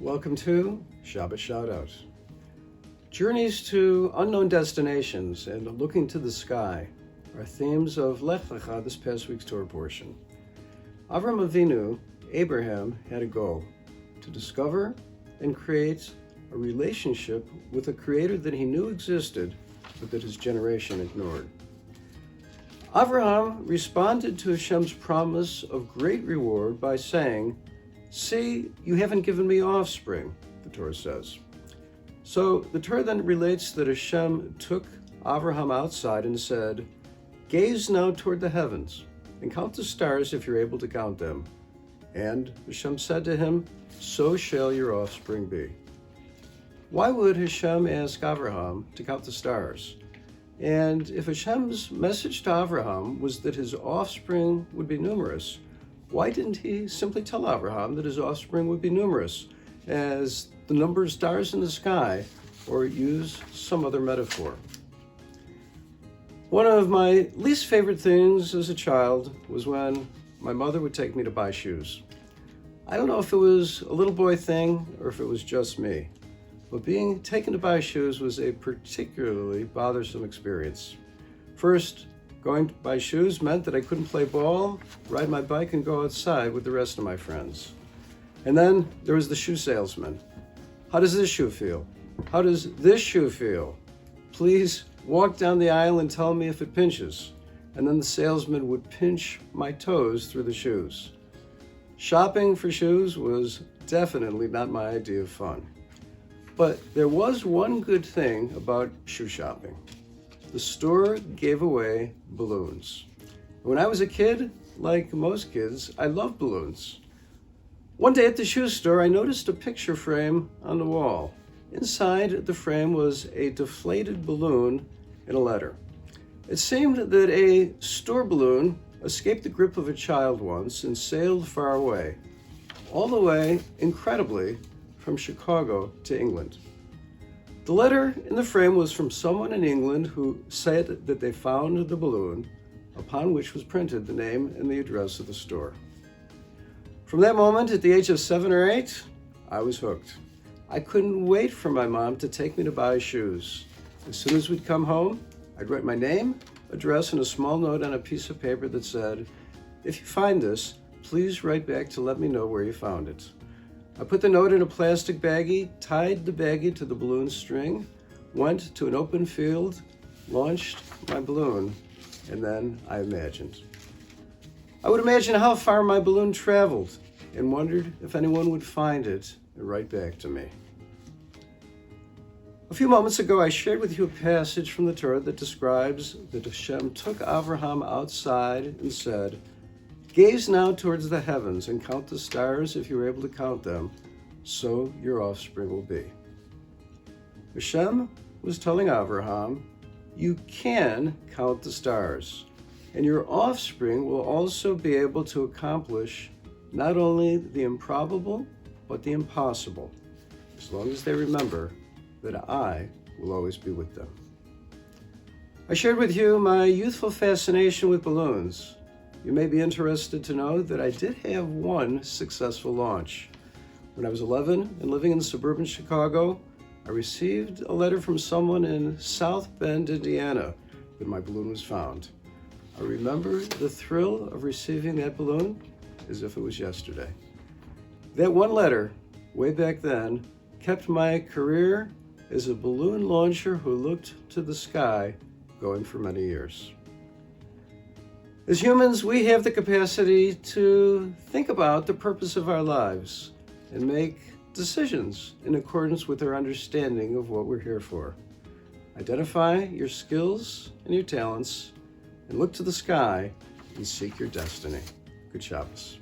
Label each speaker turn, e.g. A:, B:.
A: Welcome to Shabbos Shoutout. Journeys to unknown destinations and looking to the sky are themes of Lech Lecha, this past week's Torah portion. Avram Avinu, Abraham, had a goal to discover and create a relationship with a creator that he knew existed, but that his generation ignored. Avraham responded to Hashem's promise of great reward by saying, "See, you haven't given me offspring," the Torah says. So the Torah then relates that Hashem took Avraham outside and said, "Gaze now toward the heavens and count the stars if you're able to count them." And Hashem said to him, "So shall your offspring be." Why would Hashem ask Avraham to count the stars? And if Hashem's message to Avraham was that his offspring would be numerous, why didn't he simply tell Avraham that his offspring would be numerous, as the number of stars in the sky, or use some other metaphor? One of my least favorite things as a child was when my mother would take me to buy shoes. I don't know if it was a little boy thing or if it was just me, but being taken to buy shoes was a particularly bothersome experience. First, going to buy shoes meant that I couldn't play ball, ride my bike, and go outside with the rest of my friends. And then there was the shoe salesman. How does this shoe feel? How does this shoe feel? Please walk down the aisle and tell me if it pinches. And then the salesman would pinch my toes through the shoes. Shopping for shoes was definitely not my idea of fun. But there was one good thing about shoe shopping. The store gave away balloons. When I was a kid, like most kids, I loved balloons. One day at the shoe store, I noticed a picture frame on the wall. Inside the frame was a deflated balloon and a letter. It seemed that a store balloon escaped the grip of a child once and sailed far away, all the way, incredibly, from Chicago to England. The letter in the frame was from someone in England who said that they found the balloon, upon which was printed the name and the address of the store. From that moment, at the age of 7 or 8, I was hooked. I couldn't wait for my mom to take me to buy shoes. As soon as we'd come home, I'd write my name, address, and a small note on a piece of paper that said, "If you find this, please write back to let me know where you found it." I put the note in a plastic baggie, tied the baggie to the balloon string, went to an open field, launched my balloon, and then I imagined. I would imagine how far my balloon traveled and wondered if anyone would find it and write back to me. A few moments ago, I shared with you a passage from the Torah that describes that Hashem took Avraham outside and said, "Gaze now towards the heavens and count the stars if you are able to count them, so your offspring will be." Hashem was telling Avraham, you can count the stars, and your offspring will also be able to accomplish not only the improbable, but the impossible, as long as they remember that I will always be with them. I shared with you my youthful fascination with balloons. You may be interested to know that I did have one successful launch. When I was 11 and living in suburban Chicago, I received a letter from someone in South Bend, Indiana, that my balloon was found. I remember the thrill of receiving that balloon as if it was yesterday. That one letter, way back then, kept my career as a balloon launcher who looked to the sky going for many years. As humans, we have the capacity to think about the purpose of our lives and make decisions in accordance with our understanding of what we're here for. Identify your skills and your talents and look to the sky and seek your destiny. Good Shabbos.